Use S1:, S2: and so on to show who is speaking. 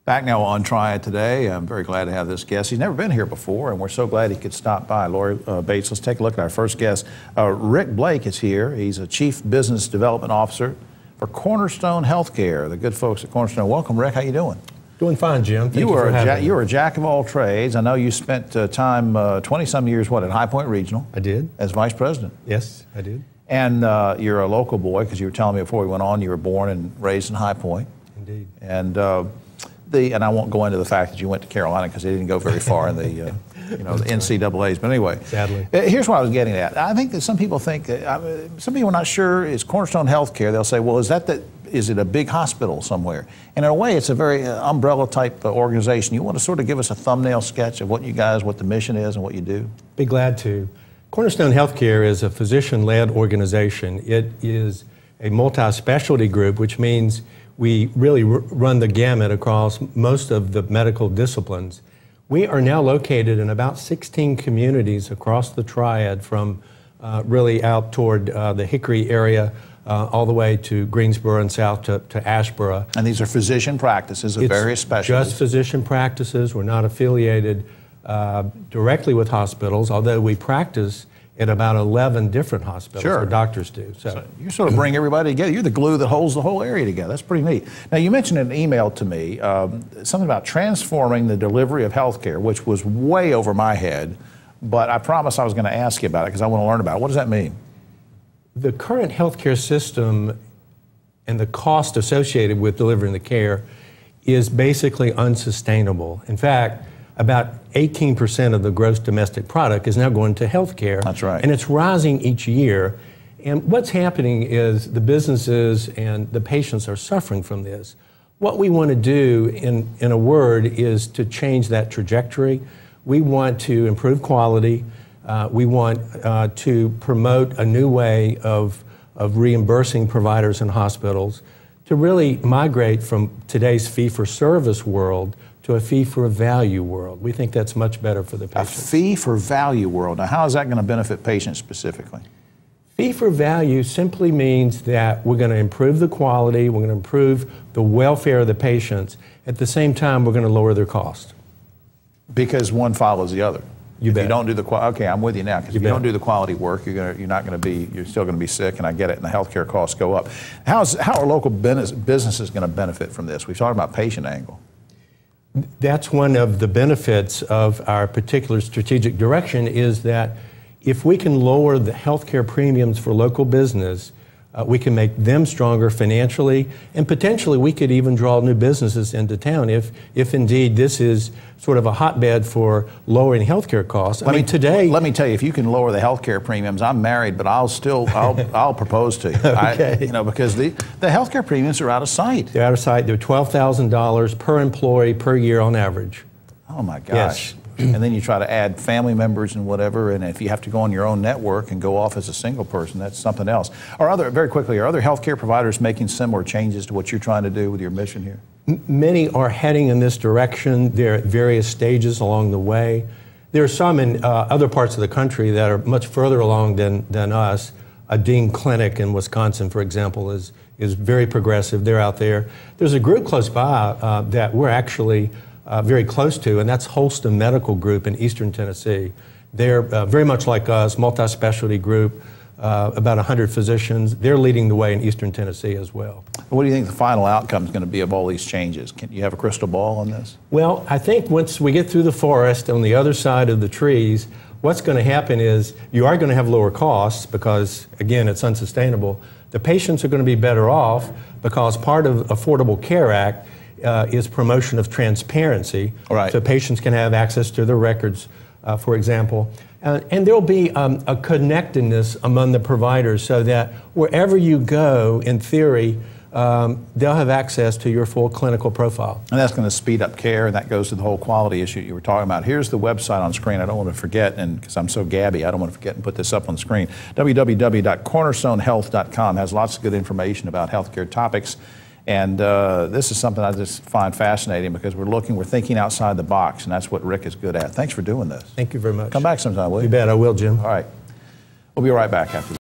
S1: Back now on Triad Today. I'm very glad to have this guest. He's never been here before, and we're so glad he could stop by. Lori Bates, let's take a look at our first guest. Rick Blake is here. He's a Chief Business Development Officer for Cornerstone Health Care, the good folks at Cornerstone. Welcome, Rick. How you doing?
S2: Doing fine, Jim. Thank
S1: you
S2: for having me.
S1: You were a jack of all trades. I know you spent time, 20-some years, at High Point Regional?
S2: I did.
S1: As Vice President?
S2: Yes, I did.
S1: And you're a local boy, because you were telling me before we went on, you were born and raised in High Point.
S2: Indeed.
S1: And I won't go into the fact that you went to Carolina, because they didn't go very far in the, the NCAAs. But anyway,
S2: sadly,
S1: here's what I was getting at. I think that some people think some people are not sure. Is Cornerstone Health Care? They'll say, well, is it a big hospital somewhere? And in a way, it's a very umbrella type organization. You want to sort of give us a thumbnail sketch of what the mission is and what you do?
S2: Be glad to. Cornerstone Health Care is a physician-led organization. It is a multi-specialty group, which means we really run the gamut across most of the medical disciplines. We are now located in about 16 communities across the Triad, from really out toward the Hickory area all the way to Greensboro and south to Asheboro.
S1: And these are physician practices of various specialties?
S2: Just physician practices. We're not affiliated directly with hospitals, although we practice at about 11 different hospitals.
S1: Sure.
S2: Our doctors do.
S1: So you sort of bring everybody together. You're the glue that holds the whole area together. That's pretty neat. Now, you mentioned in an email to me something about transforming the delivery of health care, which was way over my head, but I promised I was going to ask you about it because I want to learn about it. What does that mean?
S2: The current healthcare system and the cost associated with delivering the care is basically unsustainable. In fact, about 18% of the gross domestic product is now going to healthcare.
S1: That's right.
S2: And it's rising each year. And what's happening is the businesses and the patients are suffering from this. What we want to do, in a word, is to change that trajectory. We want to improve quality. We want to promote a new way of reimbursing providers and hospitals, to really migrate from today's fee-for-service world to a fee-for-value world. We think that's much better for the patient.
S1: A fee-for-value world. Now, how is that going to benefit patients specifically?
S2: Fee-for-value simply means that we're going to improve the quality, we're going to improve the welfare of the patients. At the same time, we're going to lower their cost.
S1: Because one follows the other.
S2: You bet.
S1: If you don't do the okay, I'm with you now. Because if you don't do the quality work, you're still going to be sick, and I get it. And the healthcare costs go up. How are local businesses going to benefit from this? We've talked about patient angle.
S2: That's one of the benefits of our particular strategic direction, is that if we can lower the healthcare premiums for local business, we can make them stronger financially, and potentially we could even draw new businesses into town if indeed this is sort of a hotbed for lowering healthcare costs.
S1: Let me tell you, if you can lower the healthcare premiums, I'm married, but I'll propose to you.
S2: Okay.
S1: Because the healthcare premiums are out of sight.
S2: They're out of sight. They're $12,000 per employee per year on average.
S1: Oh my gosh.
S2: Yes.
S1: And then you try to add family members and whatever, and if you have to go on your own network and go off as a single person, that's something else. Very quickly, are other healthcare providers making similar changes to what you're trying to do with your mission here?
S2: Many are heading in this direction. They're at various stages along the way. There are some in other parts of the country that are much further along than us. A Dean Clinic in Wisconsin, for example, is very progressive. They're out there. There's a group close by that we're actually very close to, and that's Holston Medical Group in Eastern Tennessee. They're very much like us, multi-specialty group, about 100 physicians. They're leading the way in Eastern Tennessee as well.
S1: What do you think the final outcome is going to be of all these changes? Can you have a crystal ball on this?
S2: Well, I think once we get through the forest on the other side of the trees, what's going to happen is you are going to have lower costs because, again, it's unsustainable. The patients are going to be better off because part of Affordable Care Act is promotion of transparency.
S1: Right.
S2: So patients can have access to their records, for example. And there'll be a connectedness among the providers so that wherever you go, in theory, they'll have access to your full clinical profile.
S1: And that's going to speed up care, and that goes to the whole quality issue you were talking about. Here's the website on screen. I don't want to forget, and because I'm so gabby, I don't want to forget and put this up on the screen. www.cornerstonehealth.com has lots of good information about healthcare topics. And this is something I just find fascinating because we're thinking outside the box, and that's what Rick is good at. Thanks for doing this.
S2: Thank you very much.
S1: Come back sometime, will you?
S2: You bet, I will, Jim.
S1: All right. We'll be right back after this.